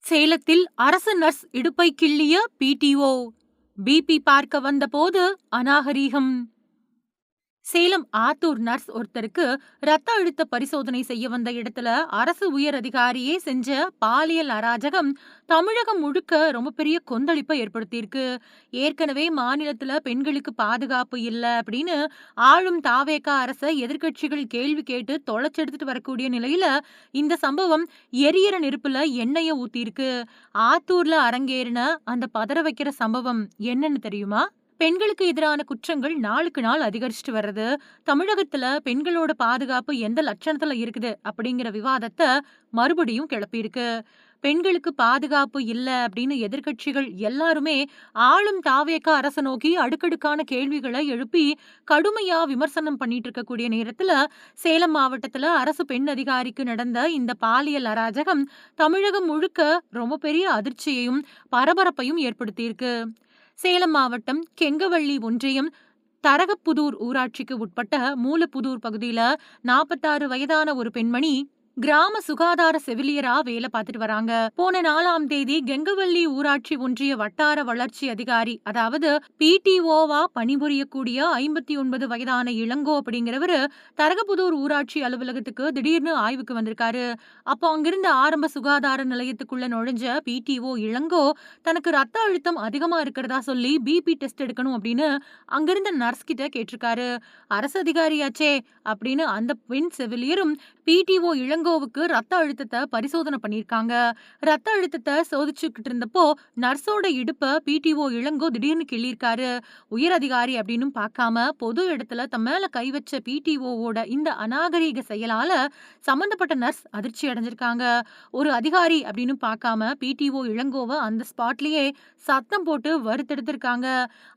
சேலத்தில் அரசு நர்ஸ் இடுப்பை கிள்ளிய பிடிஓ பிபி பார்க்க வந்தபோது அநாகரீகம். சேலம் ஆத்தூர் நர்ஸ் ஒருத்தருக்கு ரத்த அழுத்த பரிசோதனை செய்ய வந்த இடத்துல அரசு உயர் அதிகாரியே செஞ்ச பாலியல் அராஜகம் தமிழகம் முழுக்க ரொம்ப பெரிய கொந்தளிப்பை ஏற்படுத்தியிருக்கு. ஏற்கனவே மாநிலத்துல பெண்களுக்கு பாதுகாப்பு இல்ல அப்படின்னு ஆளும் தாவேகா அரச எதிர்க்கட்சிகள் கேள்வி கேட்டு தொலைச்செடுத்துட்டு வரக்கூடிய நிலையில இந்த சம்பவம் எரியற நெருப்புல எண்ணெய ஊத்திருக்கு. ஆத்தூர்ல அரங்கேறின அந்த பதற வைக்கிற சம்பவம் என்னன்னு தெரியுமா? பெண்களுக்கு எதிரான குற்றங்கள் நாளுக்கு நாள் அதிகரிச்சுட்டு வர்றது, தமிழகத்துல பெண்களோட பாதுகாப்பு எந்த லட்சணத்துல இருக்குது அப்படிங்கிற விவாதத்த மறுபடியும் கிளப்பியிருக்கு. பெண்களுக்கு பாதுகாப்பு இல்ல அப்படின்னு எதிர்க்கட்சிகள் எல்லாருமே ஆளும் தாவேகா அரச நோக்கி அடுக்கடுக்கான கேள்விகளை எழுப்பி கடுமையா விமர்சனம் பண்ணிட்டு இருக்கக்கூடிய நேரத்துல, சேலம் மாவட்டத்துல அரசு பெண் அதிகாரிக்கு நடந்த இந்த பாலியல் அராஜகம் தமிழகம் முழுக்க ரொம்ப பெரிய அதிர்ச்சியையும் பரபரப்பையும் ஏற்படுத்தியிருக்கு. சேலம் மாவட்டம் கெங்கவள்ளி ஒன்றியம் தரகப்புதூர் ஊராட்சிக்கு உட்பட்ட மூலப்புதூர் பகுதியில 46 வயதான ஒரு பெண்மணி கிராம சுகாதார செவிலியரா வேலை பார்த்துட்டு வராங்க. போன 4ஆம் தேதி கெங்கவள்ளி ஊராட்சி ஒன்றிய வட்டார வளர்ச்சி அதிகாரி, அதாவது பிடிஓவா பணிபுரியக்கூடிய 59 வயதான இளங்கோ அப்படிங்கிறவரு தரகப்புதூர் ஊராட்சி அலுவலகத்துக்கு திடீர்னு ஆய்வுக்கு வந்திருக்காரு. அப்போ அங்கிருந்த ஆரம்ப சுகாதார நிலையத்துக்குள்ள நுழைஞ்ச பிடிஓ இளங்கோ தனக்கு ரத்த அழுத்தம் அதிகமா இருக்கிறதா சொல்லி பிபி டெஸ்ட் எடுக்கணும் அப்படின்னு அங்கிருந்த நர்ஸ் கிட்ட கேட்டிருக்காரு. அரசு அதிகாரியாச்சே அப்படின்னு அந்த பெண் செவிலியரும் பிடிஓ இளங்கோவுக்கு ரத்த அழுத்தத்தை பரிசோதனை பண்ணியிருக்காங்க. ரத்த அழுத்தத்தை சோதிச்சுக்கிட்டு இருந்தப்போ நர்ஸோட இடுப்ப பிடிஓ இளங்கோ திடீர்னு கிள்ளியிருக்காரு. உயர் அதிகாரி அப்படின்னு பார்க்காம பொது இடத்துல தம் மேல கை வச்ச பிடிஓவோட இந்த அநாகரீக செயலால சம்பந்தப்பட்ட நர்ஸ் அதிர்ச்சி அடைஞ்சிருக்காங்க. ஒரு அதிகாரி அப்படின்னு பார்க்காம பிடிஓ இளங்கோவை அந்த ஸ்பாட்லயே சத்தம் போட்டு வறுத்தெடுத்திருக்காங்க.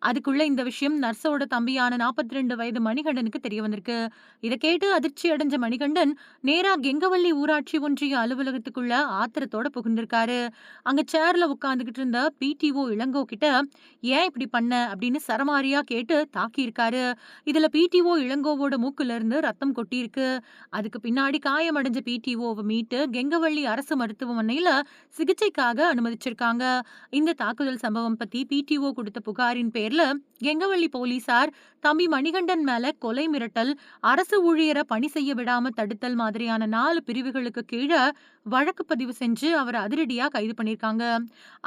அதுக்குள்ள இந்த விஷயம் நர்ஸோட தம்பியான 42 வயது மணிகண்டனுக்கு தெரிய வந்திருக்கு. இதை கேட்டு அதிர்ச்சி அடைஞ்ச மணிகண்டன் நேரா கெங்கவள்ளி ஊராட்சி ஒன்றிய அலுவலகத்துக்குள்ள ஆத்திரத்தோட புகுந்திருக்காரு. அங்க சேர்ல உட்கார்ந்துகிட்டு இருந்த பிடிஓ இளங்கோ கிட்ட ஏன் இப்படி பண்ண அப்படின்னு சரமாரியா கேட்டு தாக்கியிருக்காரு. இதுல பிடிஓ இளங்கோவோட மூக்குல இருந்து ரத்தம் கொட்டியிருக்கு. அதுக்கு பின்னாடி காயமடைஞ்ச பிடிஓவை மீட்டு கெங்கவள்ளி அரசு மருத்துவமனையில சிகிச்சைக்காக அனுமதிச்சிருக்காங்க. இந்த தாக்குதல் சம்பவம் பத்தி பிடிஓ கொடுத்த புகாரின் பேர்ல கெங்கவள்ளி போலீசார் தம்பி மணிகண்டன் மேல கொலை மிரட்டல், அரசு ஊழியரை பணி செய்ய விடாம தடுத்தல் மாதிரியான 4 பிரிவுகளுக்கு கீழே வழக்கு பதிவு செஞ்சு அவரை அதிரடியா கைது பண்ணிருக்காங்க.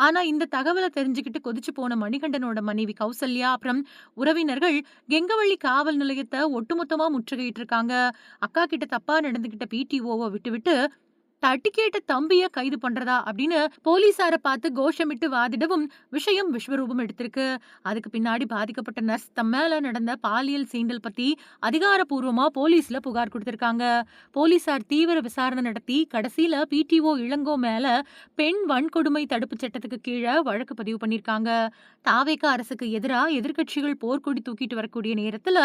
ஆனா இந்த தகவலை தெரிஞ்சுக்கிட்டு கொதிச்சு போன மணிகண்டனோட மனைவி கௌசல்யா அப்புறம் உறவினர்கள் கெங்கவள்ளி காவல் நிலையத்தை ஒட்டுமொத்தமா முற்றுகையிட்டு இருக்காங்க. அக்கா கிட்ட தப்பா நடந்துகிட்ட பிடிஓவை விட்டுவிட்டு தட்டி கேட்ட தம்பிய கைது பண்றதா அப்படின்னு போலீசார பார்த்து கோஷமிட்டு வாதிடவும் விஷயம் விஸ்வரூபம் எடுத்திருக்கு. அதுக்கு பின்னாடி பாதிக்கப்பட்ட நர்ஸ் தம் மேல நடந்த பாலியல் சீண்டல் பத்தி அதிகாரப்பூர்வமா போலீஸ்ல புகார் கொடுத்திருக்காங்க. போலீசார் தீவிர விசாரணை நடத்தி கடைசியில பிடிஓ இளங்கோ மேல பெண் வன்கொடுமை தடுப்பு சட்டத்துக்கு கீழே வழக்கு பதிவு பண்ணிருக்காங்க. தாவேகா அரசுக்கு எதிரா எதிர்க்கட்சிகள் போர்க்கொடி தூக்கிட்டு வரக்கூடிய நேரத்துல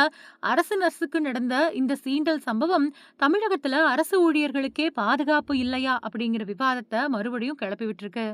அரசு நர்ஸுக்கு நடந்த இந்த சீண்டல் சம்பவம் தமிழகத்துல அரசு ஊழியர்களுக்கே பாதுகாப்பு இல்லையா அப்படிங்கிற விவாதத்தை மறுபடியும் கிளப்பி விட்டுருக்கு.